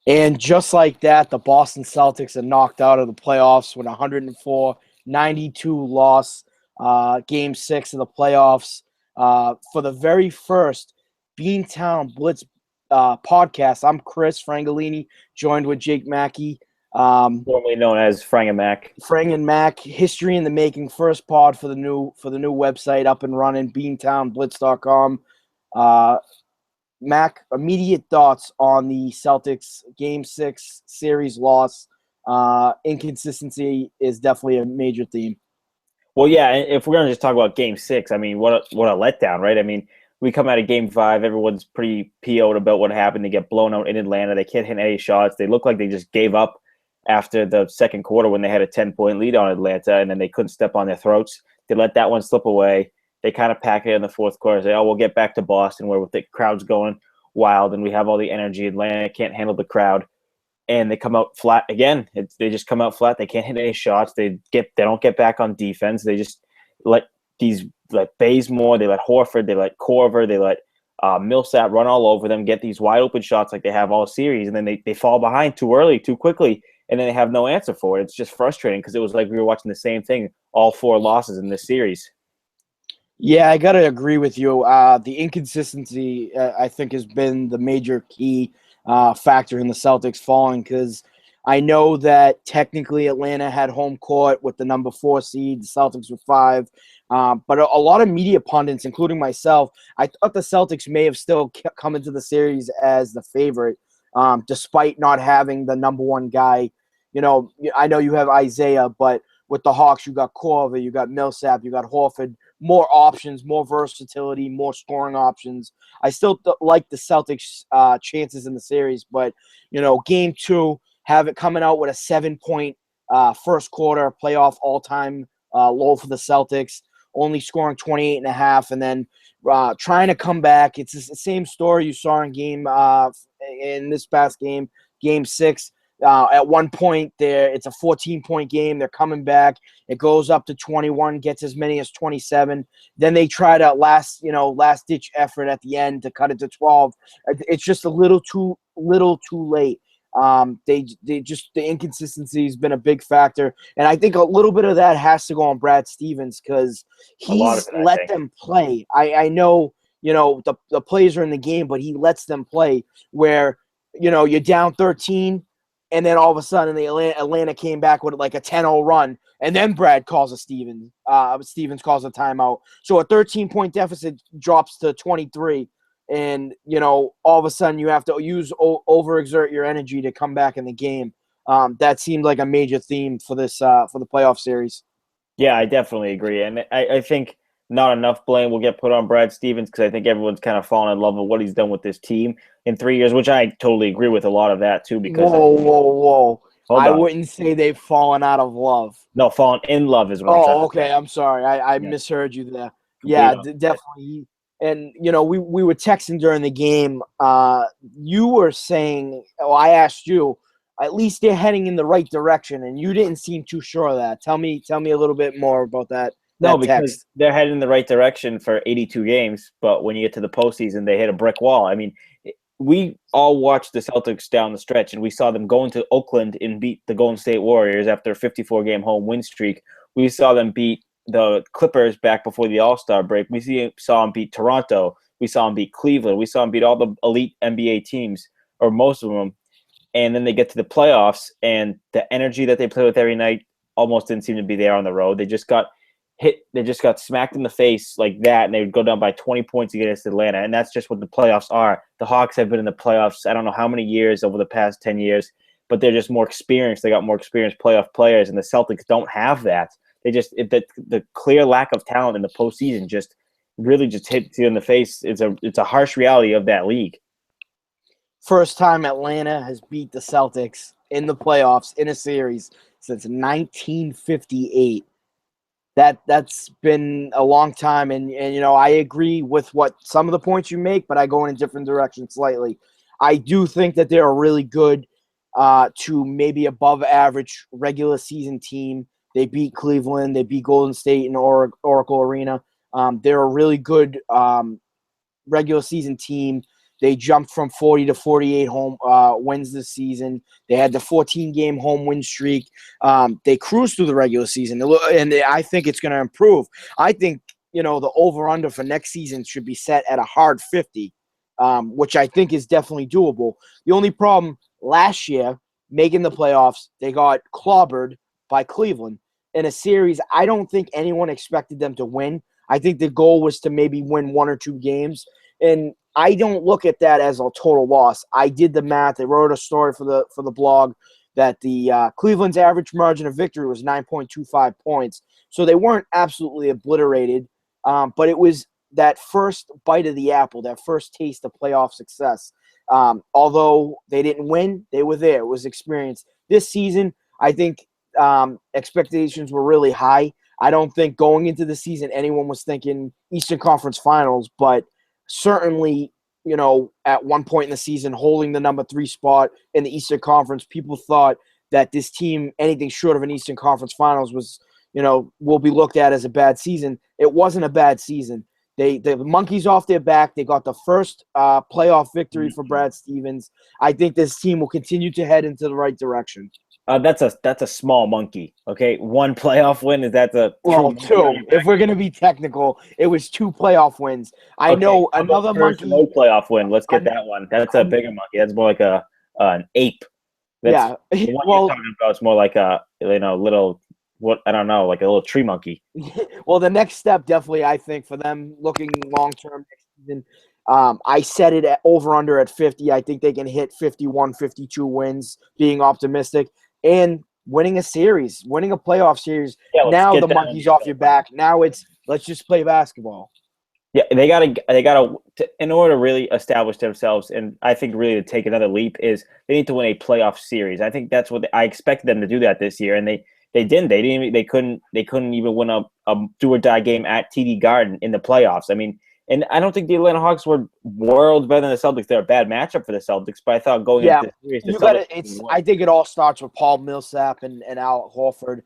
And just like that, the Boston Celtics are knocked out of the playoffs with 104-92 loss, game six of the playoffs. For the very first Beantown Blitz podcast, I'm Chris Frangolini, joined with Jake Mackey. Formerly known as Frang and Mack. Frang and Mack, history in the making, first pod for the new website up and running, beantownblitz.com. Mac, immediate thoughts on the Celtics Game 6 series loss. Inconsistency is definitely a major theme. Well, yeah, if we're going to just talk about Game 6, I mean, what a letdown, right? I mean, we come out of Game 5, everyone's pretty PO'd about what happened. They get blown out in Atlanta. They can't hit any shots. They look like they just gave up after the second quarter when they had a 10-point lead on Atlanta, and then they couldn't step on their throats. They let that one slip away. They kind of pack it in the fourth quarter. Say, we'll get back to Boston where the crowd's going wild and we have all the energy. Atlanta can't handle the crowd. And they come out flat again. They just come out flat. They can't hit any shots. They don't get back on defense. They just let Bazemore, they let Horford, they let Korver, they let Millsap run all over them, get these wide open shots like they have all series, and then they fall behind too early, too quickly, and then they have no answer for it. It's just frustrating because it was like we were watching the same thing, all four losses in this series. Yeah, I got to agree with you. The inconsistency, I think, has been the major key factor in the Celtics falling because I know that technically Atlanta had home court with the number 4 seed. The Celtics were 5. But a lot of media pundits, including myself, I thought the Celtics may have still come into the series as the favorite, despite not having the number 1 guy. You know, I know you have Isaiah, but with the Hawks, you got Korver, you got Millsap, you got Horford. More options, more versatility, more scoring options. I still like the Celtics' chances in the series, but game 2, have it coming out with a 7-point first quarter playoff all-time low for the Celtics, only scoring 28 and a half, and then trying to come back. It's the same story you saw in this past game, Game 6. At one point, it's a 14-point game. They're coming back. It goes up to 21, gets as many as 27. Then they try to last-ditch effort at the end to cut it to 12. It's just a little too late. The inconsistency has been a big factor, and I think a little bit of that has to go on Brad Stevens because A lot of he's it, I let think. them play. I know the players are in the game, but he lets them play where you're down 13. And then all of a sudden, the Atlanta came back with like a 10-0 run, and then Brad calls a Stevens. Stevens calls a timeout. So a 13-point deficit drops to 23, and all of a sudden you have to overexert your energy to come back in the game. That seemed like a major theme for the playoff series. Yeah, I definitely agree. And I think not enough blame will get put on Brad Stevens because I think everyone's kind of fallen in love with what he's done with this team in 3 years, which I totally agree with a lot of that too. Because I Whoa, mean, whoa, whoa! hold I on, wouldn't say they've fallen out of love. no, fallen in love is what I'm trying Oh, to say. okay. I'm sorry. I Yeah, misheard you there. complete Yeah, opposite. definitely. And we were texting during the game. You were saying, oh, I asked you, at least they're heading in the right direction, and you didn't seem too sure of that. Tell me a little bit more about No, that because text. they're heading in the right direction for 82 games, but when you get to the postseason, they hit a brick wall. I mean, we all watched the Celtics down the stretch, and we saw them go into Oakland and beat the Golden State Warriors after a 54-game home win streak. We saw them beat the Clippers back before the All-Star break. Saw them beat Toronto. We saw them beat Cleveland. We saw them beat all the elite NBA teams, or most of them. And then they get to the playoffs, and the energy that they play with every night almost didn't seem to be there on the road. They just got hit. They just got smacked in the face like that, and they would go down by 20 points against Atlanta. And that's just what the playoffs are. The Hawks have been in the playoffs I don't know how many years over the past 10 years, but they're just more experienced. They got more experienced playoff players, and the Celtics don't have that. The clear lack of talent in the postseason just really just hits you in the face. It's a harsh reality of that league. First time Atlanta has beat the Celtics in the playoffs in a series since 1958. That's been a long time, and I agree with what some of the points you make, but I go in a different direction slightly. I do think that they're a really good to maybe above average regular season team. They beat Cleveland, they beat Golden State in Oracle Arena. They're a really good regular season team. They jumped from 40 to 48 home wins this season. They had the 14-game home win streak. They cruised through the regular season, and I think it's going to improve. I think, the over-under for next season should be set at a hard 50, which I think is definitely doable. The only problem last year, making the playoffs, they got clobbered by Cleveland in a series I don't think anyone expected them to win. I think the goal was to maybe win 1 or 2 games, and I don't look at that as a total loss. I did the math. I wrote a story for the blog that the Cleveland's average margin of victory was 9.25 points, so they weren't absolutely obliterated, but it was that first bite of the apple, that first taste of playoff success. Although they didn't win, they were there. It was experience. This season, I think expectations were really high. I don't think going into the season anyone was thinking Eastern Conference Finals, but certainly, at one point in the season, holding the number 3 spot in the Eastern Conference, people thought that this team, anything short of an Eastern Conference Finals was, will be looked at as a bad season. It wasn't a bad season. The monkeys off their back. They got the first playoff victory for Brad Stevens. I think this team will continue to head into the right direction. That's a small monkey. Okay, 1 playoff win is that's a 2. If we're gonna be technical, it was 2 playoff wins. I know another monkey. No playoff win. Let's get that one. That's a bigger monkey. That's more like an ape. That's, yeah. The one you're talking about is more like a little I don't know, like a little tree monkey. Well, the next step definitely, I think, for them looking long term next season. I set it at over/under at 50. I think they can hit 51, 52 wins, being optimistic. And winning a series, winning a playoff series. Yeah, now the monkey's off your back. Now it's let's just play basketball. Yeah, they gotta in order to really establish themselves, and I think really to take another leap is they need to win a playoff series. I think that's what I expected them to do that this year, and they didn't. They couldn't even win a do or die game at TD Garden in the playoffs. I mean. And I don't think the Atlanta Hawks were worlds better than the Celtics. They're a bad matchup for the Celtics, but I thought going into the series, I think it all starts with Paul Millsap and Al Horford.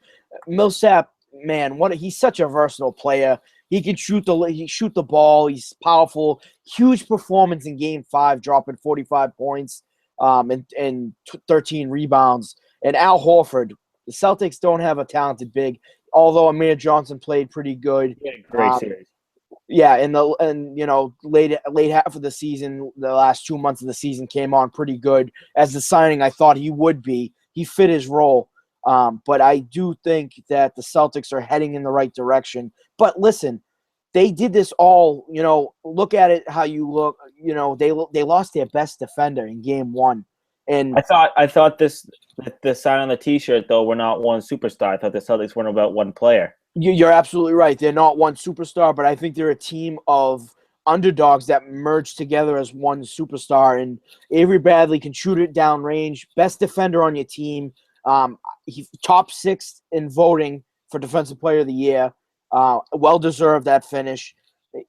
Millsap, man, he's such a versatile player. He can shoot the ball. He's powerful. Huge performance in Game 5, dropping 45 points, and 13 rebounds. And Al Horford, the Celtics don't have a talented big, although Amir Johnson played pretty good. Great series. Yeah, late half of the season, the last 2 months of the season came on pretty good. As the signing I thought he would be. He fit his role. But I do think that the Celtics are heading in the right direction. But listen, they did this all, look at it how you look. They lost their best defender in Game 1. And I thought the sign on the T-shirt, though, were not one superstar. I thought the Celtics weren't about one player. You're absolutely right. They're not one superstar, but I think they're a team of underdogs that merge together as one superstar. And Avery Bradley can shoot it down range. Best defender on your team. He's top 6 in voting for Defensive Player of the Year. Well-deserved that finish.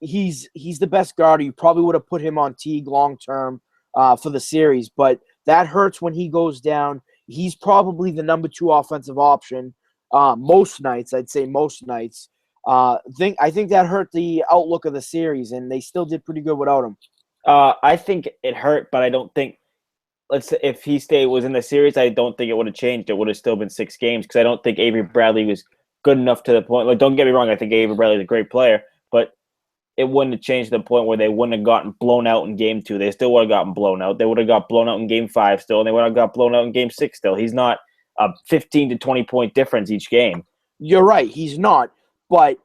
He's the best guard. You probably would have put him on Teague long-term for the series, but that hurts when he goes down. He's probably the number 2 offensive option. Most nights, I'd say most nights. I think that hurt the outlook of the series, and they still did pretty good without him. I think it hurt, but I don't think. Let's say if he was in the series, I don't think it would have changed. It would have still been 6 games because I don't think Avery Bradley was good enough to the point. Like, don't get me wrong, I think Avery Bradley is a great player, but it wouldn't have changed to the point where they wouldn't have gotten blown out in Game 2. They still would have gotten blown out. They would have got blown out in Game 5 still, and they would have got blown out in Game 6 still. He's not a 15 to 20 point difference each game. You're right, he's not. But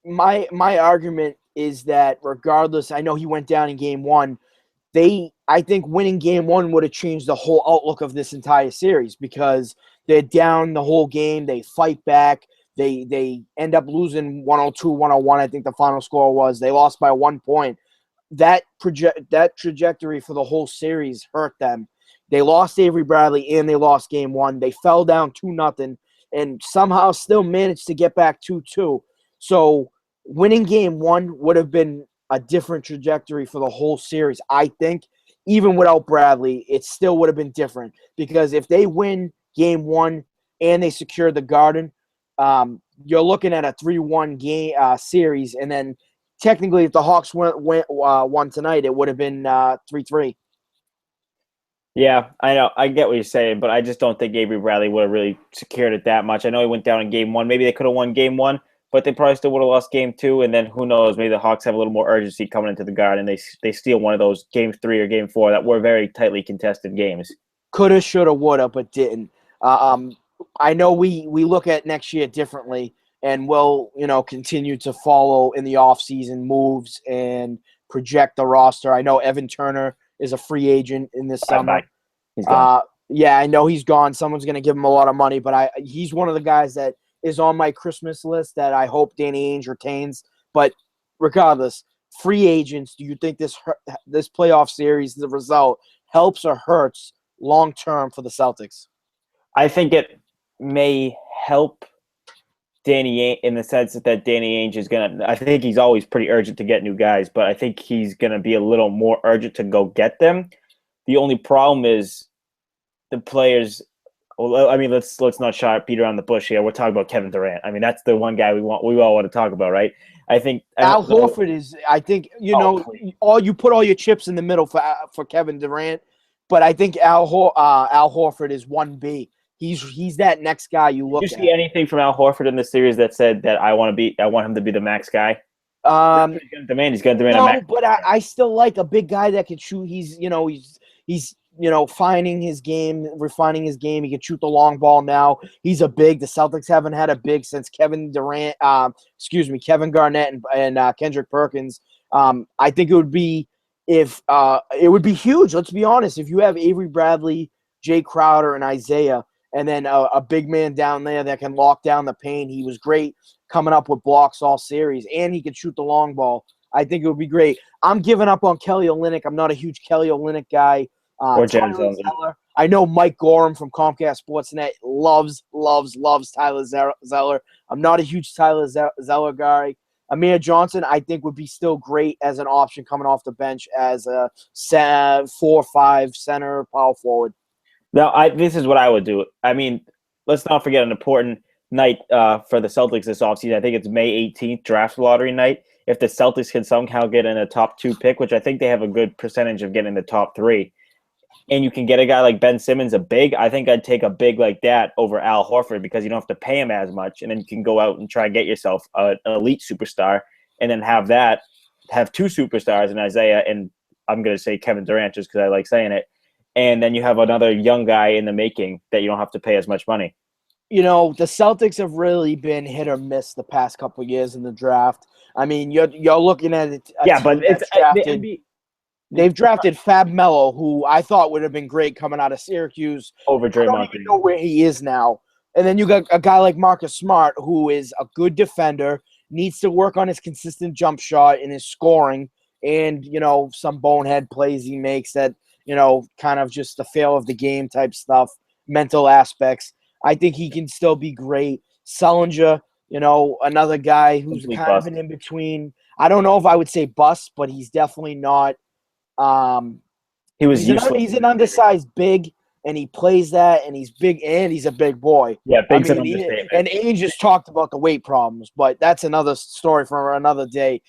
my argument is that regardless, I know he went down in Game 1. I think winning Game 1 would have changed the whole outlook of this entire series because they're down the whole game. They fight back. They end up losing 102-101. I think the final score was. They lost by 1 point. That trajectory for the whole series hurt them. They lost Avery Bradley and they lost Game 1. They fell down 2-0 and somehow still managed to get back 2-2. So winning Game 1 would have been a different trajectory for the whole series. I think even without Bradley, it still would have been different because if they win Game 1 and they secure the Garden, you're looking at a 3-1 game series, and then technically, if the Hawks won tonight, it would have been 3-3. Yeah, I know. I get what you're saying, but I just don't think Avery Bradley would have really secured it that much. I know he went down in game one. Maybe they could have won game one, but they probably still would have lost game two. And then who knows? Maybe the Hawks have a little more urgency coming into the Garden. They steal one of those game three or game four that were very tightly contested games. Coulda, shoulda, woulda, but didn't. I know we look at next year differently, and we'll continue to follow in the offseason moves and project the roster. I know Evan Turner is a free agent in this summer. He's gone. Yeah, I know he's gone. Someone's going to give him a lot of money, but he's one of the guys that is on my Christmas list that I hope Danny Ainge retains. But regardless, free agents, do you think this playoff series, the result, helps or hurts long term for the Celtics? I think it may help Danny Ainge in the sense that Danny Ainge is going to – I think he's always pretty urgent to get new guys, but I think he's going to be a little more urgent to go get them. The only problem is the players – well, I mean, let's not beat around the bush here. We're talking about Kevin Durant. I mean, that's the one guy we all want to talk about, right? I think Al Horford is – I think, you put all your chips in the middle for Kevin Durant, but I think Al Horford is 1B. He's that next guy you look at. Did you see anything from Al Horford in the series that said that I want him to be the max guy? He's going to demand a max. But I still like a big guy that can shoot. He's finding his game, refining his game. He can shoot the long ball now. He's a big. The Celtics haven't had a big since Kevin Garnett and Kendrick Perkins. I think it would be it would be huge. Let's be honest. If you have Avery Bradley, Jay Crowder, and Isaiah, and then a big man down there that can lock down the paint. He was great coming up with blocks all series, and he could shoot the long ball. I think it would be great. I'm giving up on Kelly Olynyk. I'm not a huge Kelly Olynyk guy. Or James Zeller. I know Mike Gorham from Comcast Sportsnet loves Tyler Zeller. I'm not a huge Tyler Zeller guy. Amir Johnson, I think, would be still great as an option coming off the bench as a 4-5 center power forward. Now, this is what I would do. I mean, let's not forget an important night for the Celtics this offseason. I think it's May 18th, draft lottery night. If the Celtics can somehow get in a top 2 pick, which I think they have a good percentage of getting the top 3, and you can get a guy like Ben Simmons, a big, I think I'd take a big like that over Al Horford because you don't have to pay him as much, and then you can go out and try and get yourself an elite superstar, and then have 2 superstars in Isaiah, and I'm going to say Kevin Durant just because I like saying it. And then you have another young guy in the making that you don't have to pay as much money. The Celtics have really been hit or miss the past couple of years in the draft. I mean, you're looking at it. But they've drafted Fab Melo, who I thought would have been great coming out of Syracuse. Over Draymond. I don't even know where he is now. And then you got a guy like Marcus Smart, who is a good defender, needs to work on his consistent jump shot and his scoring, and some bonehead plays he makes that. Kind of just the fail of the game type stuff, mental aspects. I think he can still be great. Sullinger, another guy who's complete kind bust. of an in-between. I don't know if I would say bust, but he's definitely not. He's an undersized big, and he plays that, and he's big, and he's a big boy. Yeah, big's an understatement. And Ainge just talked about the weight problems, but that's another story for another day.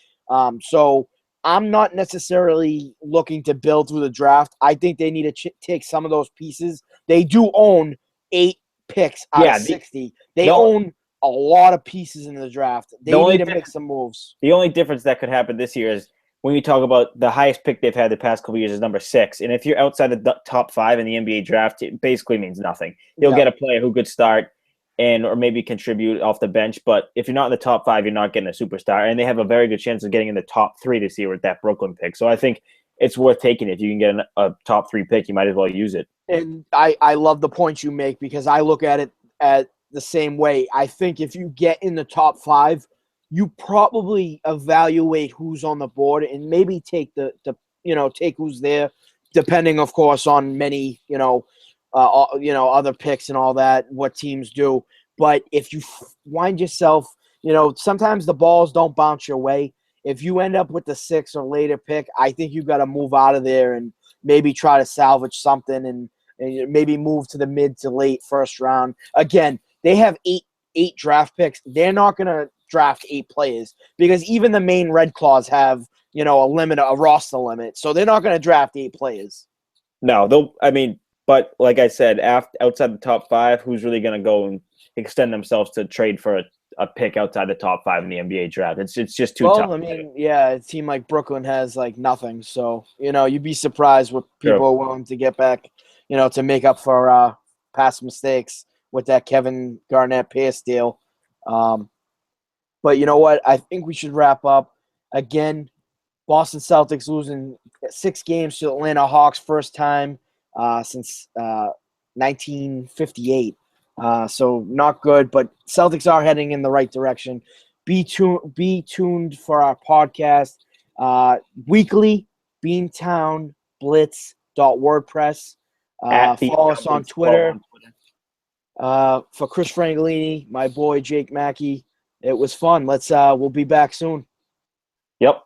So I'm not necessarily looking to build through the draft. I think they need to take some of those pieces. They do own 8 picks out of 60. They own a lot of pieces in the draft. They need to make some moves. The only difference that could happen this year is when you talk about the highest pick they've had the past couple of years is number 6. And if you're outside the top 5 in the NBA draft, it basically means nothing. You'll get a player who could start or maybe contribute off the bench. But if you're not in the top 5, you're not getting a superstar. And they have a very good chance of getting in the top 3 this year with that Brooklyn pick. So I think it's worth taking. If you can get a top 3 pick, you might as well use it. And I love the points you make because I look at it at the same way. I think if you get in the top 5, you probably evaluate who's on the board and maybe take take who's there, depending, of course, on many other picks and all that, what teams do. But if you find yourself, sometimes the balls don't bounce your way. If you end up with the 6 or later pick, I think you got to move out of there and maybe try to salvage something and maybe move to the mid to late first round. Again, they have eight draft picks. They're not going to draft 8 players because even the main Red Claws have, a roster limit. So they're not going to draft 8 players. No, but like I said, outside the top 5, who's really going to go and extend themselves to trade for a pick outside the top 5 in the NBA draft? It's just too tough. Well, a team like Brooklyn has like nothing. So, you'd be surprised what people are willing to get back, to make up for past mistakes with that Kevin Garnett Pierce deal. But you know what? I think we should wrap up. Again, Boston Celtics losing 6 games to Atlanta Hawks, first time since 1958. So not good, but Celtics are heading in the right direction. Be tuned for our podcast weekly, beantownblitz.wordpress. Follow us on Twitter. For Chris Frangolini, my boy Jake Mackey, it was fun. We'll be back soon. Yep.